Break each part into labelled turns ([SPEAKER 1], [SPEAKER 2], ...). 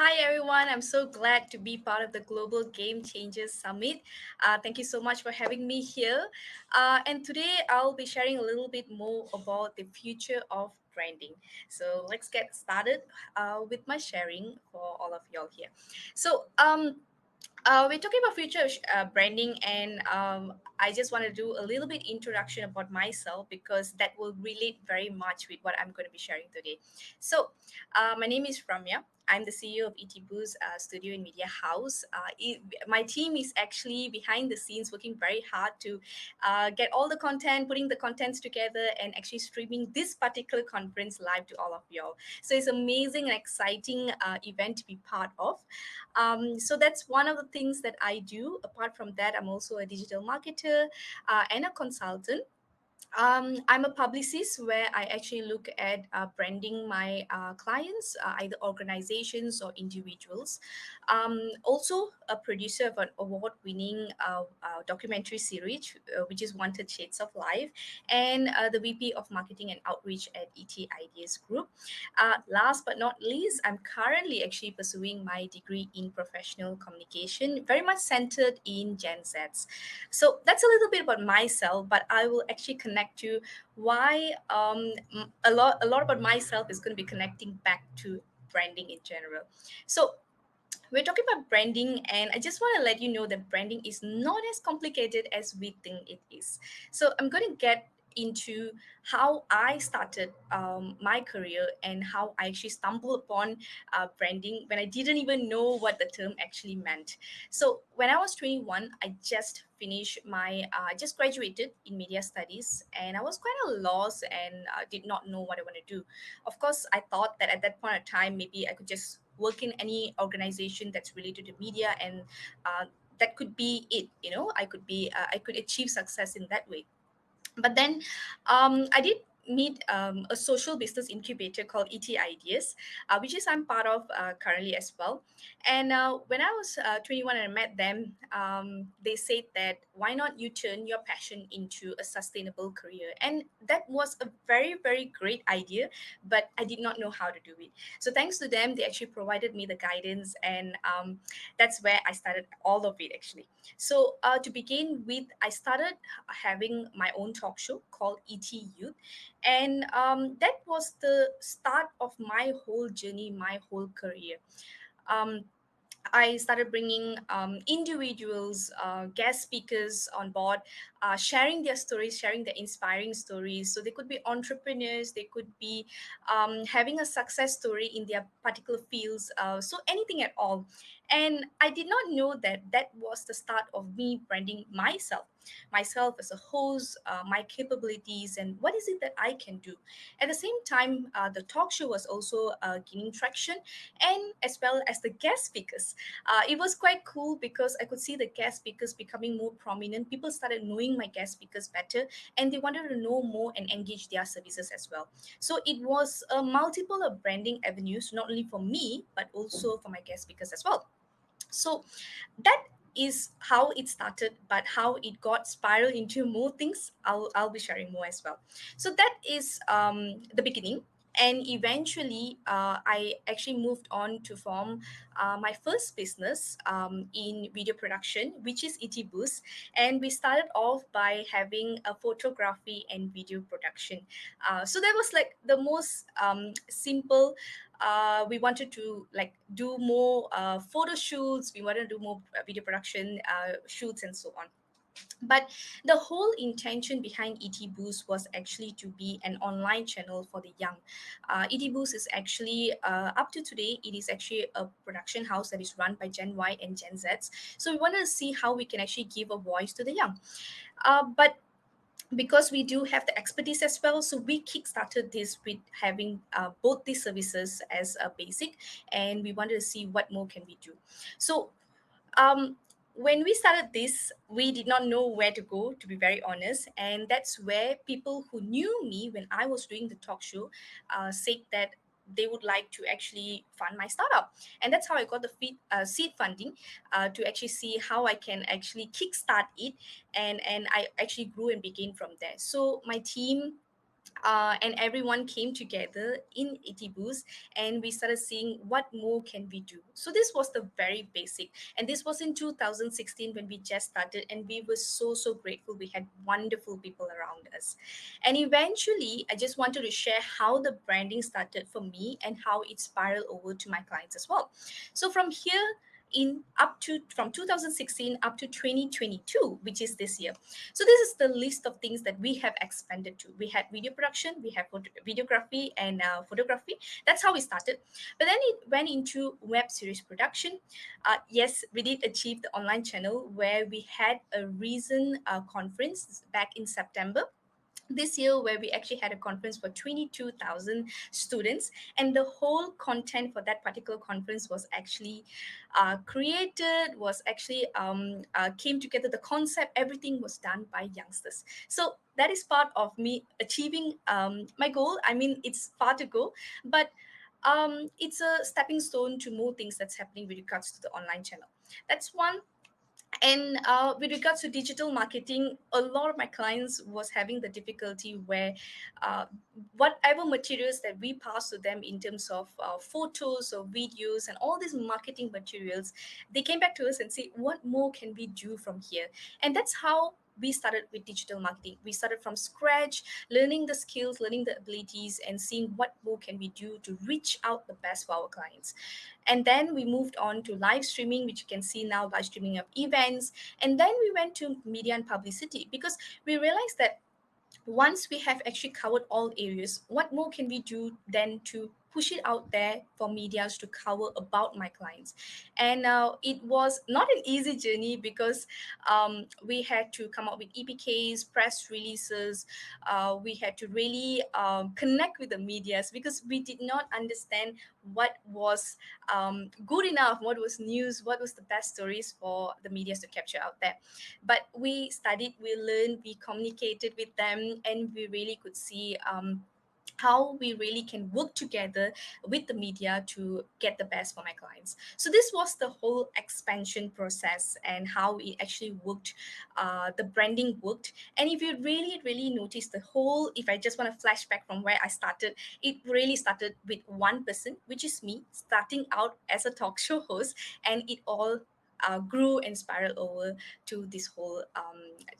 [SPEAKER 1] Hi, everyone. I'm so glad to be part of the Global Game Changers Summit. Thank you so much for having me here. And today I'll be sharing a little bit more about the future of branding. So let's get started with my sharing for all of y'all here. So, we're talking about future branding, and I just want to do a little bit introduction about myself because that will relate very much with what I'm going to be sharing today. So, my name is Ramya. I'm the CEO of ET Boost Studio and Media House. My team is actually behind the scenes working very hard to get all the content, putting the contents together, and actually streaming this particular conference live to all of y'all. So it's amazing and exciting event to be part of. So that's one of the things that I do. Apart from that, I'm also a digital marketer and a consultant. I'm a publicist where I actually look at branding my clients, either organizations or individuals. Also, a producer of an award winning documentary series, which is Wanted Shades of Life, and the VP of Marketing and Outreach at ET Ideas Group. Last but not least, I'm currently actually pursuing my degree in professional communication, very much centered in Gen Zs. So that's a little bit about myself, but I will actually connect to why a lot about myself is going to be connecting back to branding in general. So we're talking about branding, and I just want to let you know that branding is not as complicated as we think it is. So I'm going to get into how I started my career and how I actually stumbled upon branding when I didn't even know what the term actually meant. So when I was 21, I just finished just graduated in media studies, and I was quite a loss and did not know what I want to do. Of course, I thought that at that point of time, maybe I could just work in any organization that's related to media, and uh, that could be it. I could achieve success in that way. But then I did meet a social business incubator called ET Ideas, which is I'm part of currently as well. And when I was 21 and I met them, they said that why not you turn your passion into a sustainable career? And that was a very, very great idea, but I did not know how to do it. So thanks to them, they actually provided me the guidance, and that's where I started all of it actually. So to begin with, I started having my own talk show called ET Youth. And that was the start of my whole journey, my whole career. Um, I started bringing individuals, guest speakers on board, sharing their stories, sharing their inspiring stories. So they could be entrepreneurs, they could be having a success story in their particular fields, so anything at all. And I did not know that that was the start of me branding myself as a host, my capabilities, and what is it that I can do. At the same time, the talk show was also gaining traction, and as well as the guest speakers. It was quite cool because I could see the guest speakers becoming more prominent. People started knowing my guest speakers better, and they wanted to know more and engage their services as well. So it was a multiple of branding avenues, not only for me, but also for my guest speakers as well. So that is how it started, but how it got spiraled into more things, I'll be sharing more as well. So that is the beginning. And eventually, I actually moved on to form my first business in video production, which is ET Boost. And we started off by having a photography and video production. So that was like the most simple. We wanted to like do more photo shoots, we wanted to do more video production shoots and so on. But the whole intention behind ET Boost was actually to be an online channel for the young. ET Boost is actually, up to today, it is actually a production house that is run by Gen Y and Gen Zs. So we wanted to see how we can actually give a voice to the young. But because we do have the expertise as well, so we kickstarted this with having both these services as a basic, and we wanted to see what more can we do. So um, when we started this, we did not know where to go, to be very honest, and that's where people who knew me when I was doing the talk show said that they would like to actually fund my startup. And that's how I got the seed funding, to actually see how I can actually kickstart it. And I actually grew and began from there. So my team and everyone came together in Itibus, and we started seeing what more can we do. So this was the very basic, and this was in 2016 when we just started, and we were so grateful. We had wonderful people around us, and eventually I just wanted to share how the branding started for me and how it spiraled over to my clients as well. So from here, in up to from 2016 up to 2022, which is this year, so this is the list of things that we have expanded to. We had video production, we have videography and photography. That's how we started. But then it went into web series production. Yes, we did achieve the online channel where we had a recent conference back in September this year, where we actually had a conference for 22,000 students, and the whole content for that particular conference was actually created, was actually came together. The concept, everything was done by youngsters. So that is part of me achieving my goal. I mean, it's far to go, but it's a stepping stone to more things that's happening with regards to the online channel. That's one. And with regards to digital marketing, a lot of my clients was having the difficulty where uh, whatever materials that we pass to them in terms of photos or videos and all these marketing materials, they came back to us and say, what more can we do from here? And that's how we started with digital marketing. We started from scratch, learning the skills, learning the abilities, and seeing what more can we do to reach out the best for our clients. And then we moved on to live streaming, which you can see now, live streaming of events. And then we went to media and publicity, because we realized that once we have actually covered all areas, what more can we do than to push it out there for medias to cover about my clients? And it was not an easy journey, because we had to come up with EPKs, press releases. We had to really connect with the medias, because we did not understand what was good enough, what was news, what was the best stories for the medias to capture out there. But we studied, we learned, we communicated with them, and we really could see how we really can work together with the media to get the best for my clients. So this was the whole expansion process and how it actually worked, the branding worked. And if you really notice the whole, if I just want to flashback from where I started, it really started with one person, which is me, starting out as a talk show host, and it all grew and spiraled over to this whole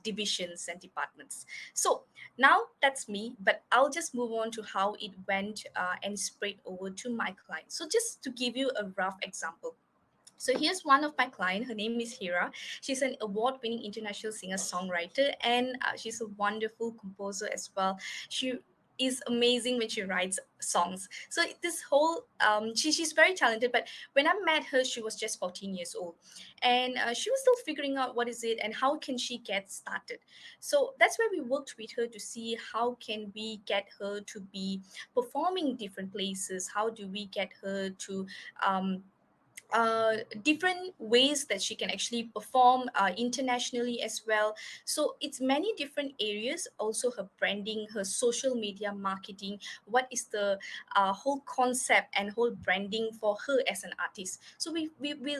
[SPEAKER 1] divisions and departments. So now that's me, but I'll just move on to how it went and spread over to my clients. So just to give you a rough example. So here's one of my clients. Her name is Hira. She's an award-winning international singer-songwriter, and she's a wonderful composer as well. She is amazing when she writes songs. So this whole she's very talented. But when I met her, she was just 14 years old, and she was still figuring out what is it and how can she get started. So that's where we worked with her to see how can we get her to be performing different places. How do we get her to um, different ways that she can actually perform internationally as well. So it's many different areas. Also, her branding, her social media marketing. What is the whole concept and whole branding for her as an artist? So we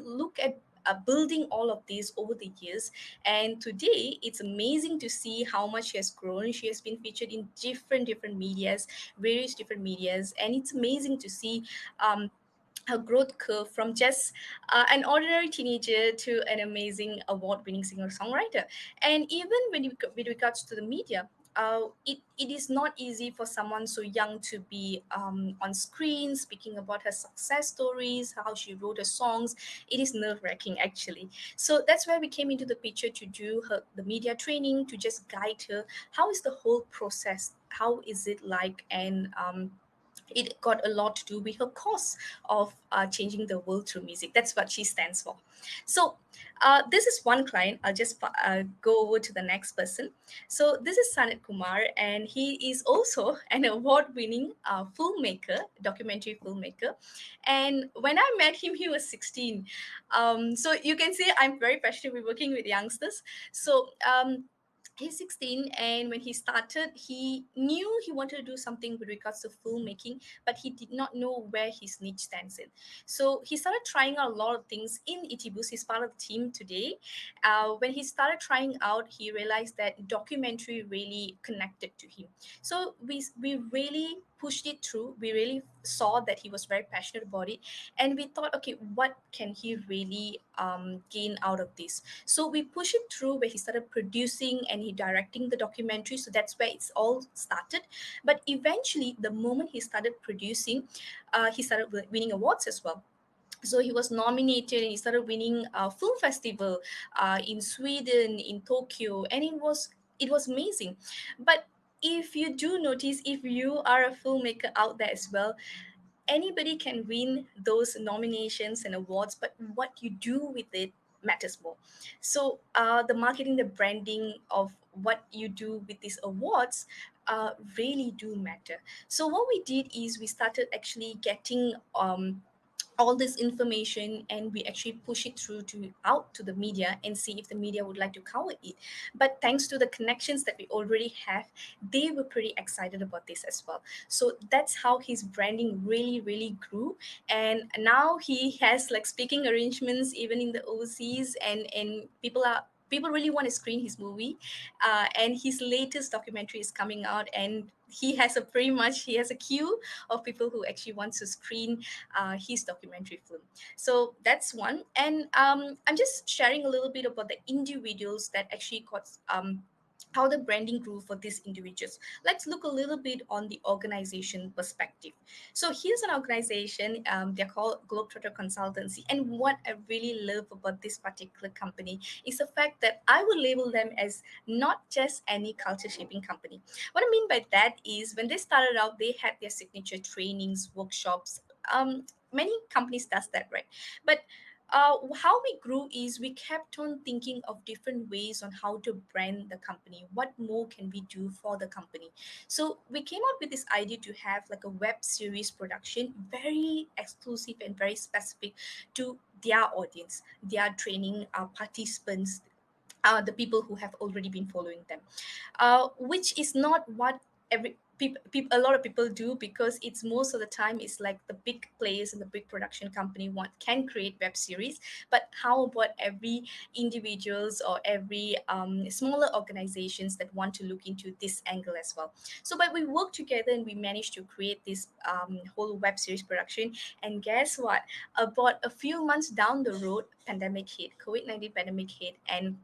[SPEAKER 1] look at. Building all of these over the years, and today it's amazing to see how much she has grown. She has been featured in different medias, various different medias, and it's amazing to see um, her growth curve from just an ordinary teenager to an amazing award-winning singer-songwriter. And even when you, with regards to the media, it is not easy for someone so young to be on screen speaking about her success stories, how she wrote her songs. It is nerve-wracking, actually. So that's where we came into the picture to do the media training, to just guide her. How is the whole process? How is it like? And it got a lot to do with her cause of changing the world through music. That's what she stands for. So this is one client. I'll just go over to the next person. So this is Sanat Kumar, and he is also an award-winning filmmaker, documentary filmmaker. And when I met him, he was 16. So you can see I'm very passionate with working with youngsters. So he's 16, and when he started, he knew he wanted to do something with regards to filmmaking, but he did not know where his niche stands in. So he started trying out a lot of things in Itibus. He's part of the team today. When he started trying out, he realized that documentary really connected to him. So we really pushed it through. We really saw that he was very passionate about it, and we thought, okay, what can he really gain out of this? So we push it through, where he started producing and he directing the documentary. So that's where it's all started. But eventually, the moment he started producing, he started winning awards as well. So he was nominated and he started winning a film festival in Sweden, in Tokyo, and it was amazing. But if you do notice, if you are a filmmaker out there as well, anybody can win those nominations and awards, but what you do with it matters more. So the marketing, the branding of what you do with these awards really do matter. So what we did is we started actually getting all this information, and we actually push it through to out to the media and see if the media would like to cover it. But thanks to the connections that we already have, they were pretty excited about this as well. So that's how his branding really grew. And now he has like speaking arrangements even in the overseas, and people really want to screen his movie. And his latest documentary is coming out, and he has a queue of people who actually want to screen his documentary film. So that's one. And I'm just sharing a little bit about the individuals that actually got how the branding grew for these individuals. Let's look a little bit on the organization perspective. So here's an organization, they're called Globetrotter Consultancy. And what I really love about this particular company is the fact that I would label them as not just any culture shaping company. What I mean by that is, when they started out, they had their signature trainings, workshops. Many companies does that, right? But how we grew is we kept on thinking of different ways on how to brand the company. What more can we do for the company? So we came out with this idea to have like a web series production, very exclusive and very specific to their audience, their training participants, the people who have already been following them, which is not what a lot of people do, because it's most of the time it's like the big players and the big production company want can create web series. But how about every individuals or every smaller organizations that want to look into this angle as well? So but we work together and we managed to create this whole web series production. And guess what, about a few months down the road, pandemic hit, COVID-19 pandemic hit, and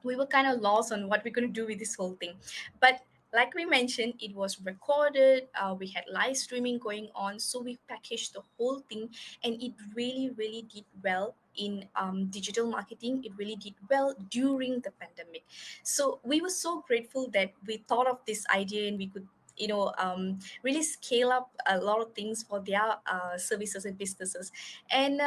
[SPEAKER 1] we were kind of lost on what we're going to do with this whole thing. But like we mentioned, it was recorded, we had live streaming going on, so we packaged the whole thing, and it really did well in digital marketing. It really did well during the pandemic. So we were so grateful that we thought of this idea, and we could really scale up a lot of things for their services and businesses. And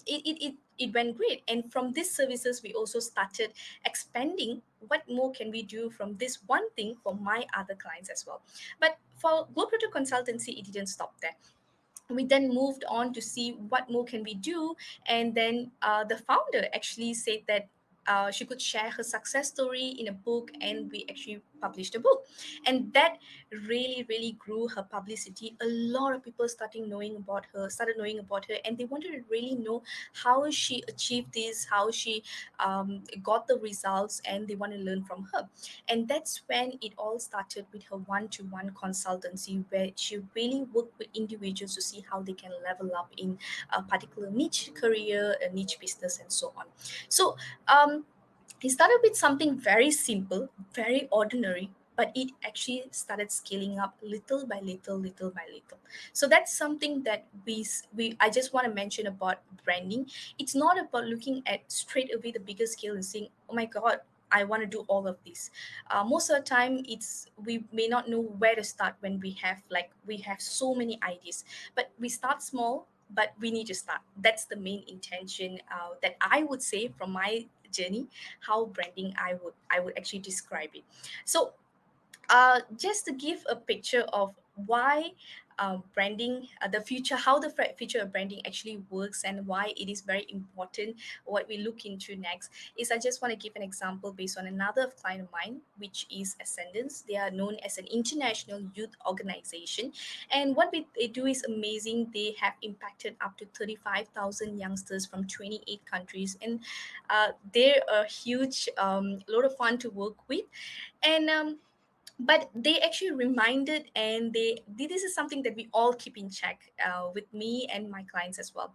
[SPEAKER 1] it went great. And from these services, we also started expanding what more can we do from this one thing for my other clients as well. But for Globetrotter Consultancy, it didn't stop there. We then moved on to see what more can we do. And then the founder actually said that she could share her success story in a book, and we actually published a book. And that really grew her publicity. A lot of people started knowing about her, and they wanted to really know how she achieved this, how she got the results, and they want to learn from her. And that's when it all started with her one-to-one consultancy, where she really worked with individuals to see how they can level up in a particular niche career, a niche business, and so on. So he started with something very simple, very ordinary, but it actually started scaling up little by little by little. So that's something that we I just want to mention about branding. It's not about looking at straight away the bigger scale and saying, oh my god, I want to do all of this. Most of the time, it's we may not know where to start when we have so many ideas. But we start small, but we need to start. That's the main intention that I would say from my journey, how branding I would actually describe it. So just to give a picture of why branding, the future, how the future of branding actually works, and why it is very important. What we look into next is, I just want to give an example based on another client of mine, which is Ascendance. They are known as an international youth organization, and what they do is amazing. They have impacted up to 35,000 youngsters from 28 countries, and they're a huge, lot of fun to work with. And but they actually reminded, and this is something that we all keep in check, with me and my clients as well.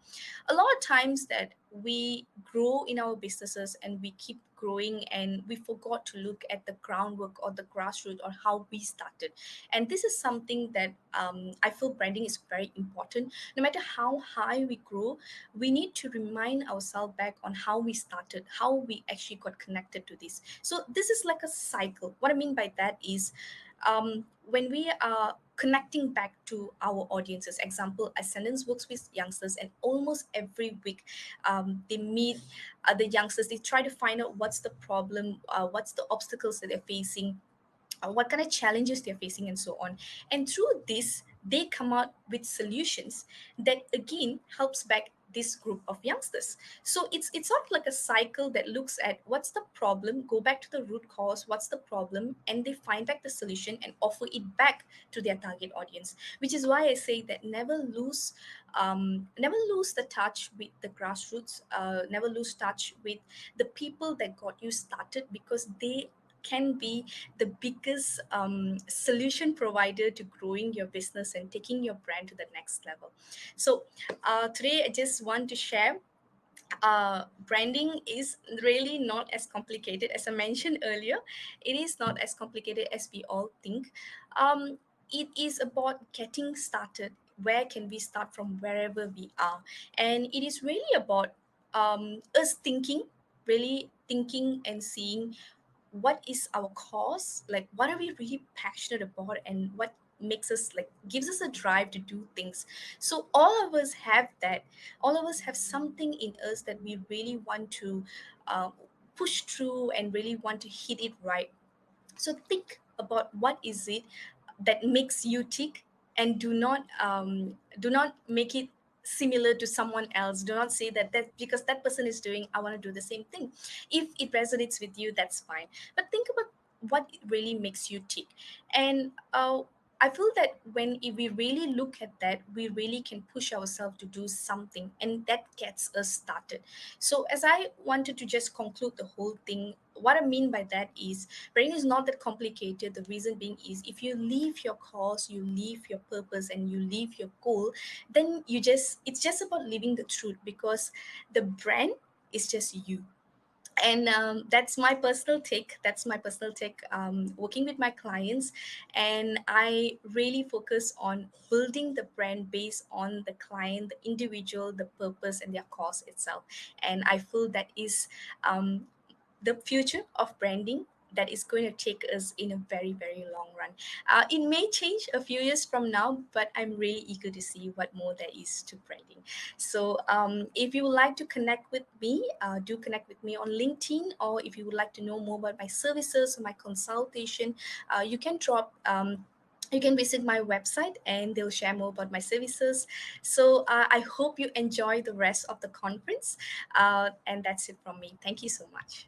[SPEAKER 1] A lot of times that we grow in our businesses and we keep growing, and we forgot to look at the groundwork or the grassroots or how we started. And this is something that, I feel branding is very important. No matter how high we grow, we need to remind ourselves back on how we started, how we actually got connected to this. So this is like a cycle. What I mean by that is, when we are connecting back to our audiences, example, Ascendance works with youngsters, and almost every week, they meet the youngsters. They try to find out what's the problem, what's the obstacles that they're facing, what kind of challenges they're facing, and so on. And through this, they come out with solutions that again helps back this group of youngsters. So it's sort of like a cycle that looks at what's the problem, go back to the root cause, what's the problem, and they find back the solution and offer it back to their target audience. Which is why I say that never lose the touch with the grassroots, never lose touch with the people that got you started, because they can be the biggest, solution provider to growing your business and taking your brand to the next level. So today I just want to share, branding is really not as complicated as I mentioned earlier. It is not as complicated as we all think. Um, it is about getting started. Where can we start from wherever we are? And it is really about, us thinking, really thinking and seeing what is our cause, like what are we really passionate about, and what makes us, like, gives us a drive to do things. So all of us have that. All of us have something in us that we really want to, uh, push through and really want to hit it right. So think about what is it that makes you tick, and do not make it similar to someone else. Do not say that because that person is doing, I want to do the same thing. If it resonates with you, that's fine. But think about what really makes you tick. And I feel that when if we really look at that, we really can push ourselves to do something, and that gets us started. So as I wanted to just conclude the whole thing, what I mean by that is, brain is not that complicated. The reason being is, if you leave your cause, you leave your purpose, and you leave your goal, then it's just about living the truth, because the brand is just you. And that's my personal take. Working with my clients, and I really focus on building the brand based on the client, the individual, the purpose, and their cause itself. And I feel that is, the future of branding, that is going to take us in a very, very long run. It may change a few years from now, but I'm really eager to see what more there is to branding. So if you would like to connect with me, do connect with me on LinkedIn, or if you would like to know more about my services or my consultation, you can you can visit my website, and they'll share more about my services. So I hope you enjoy the rest of the conference. And that's it from me. Thank you so much.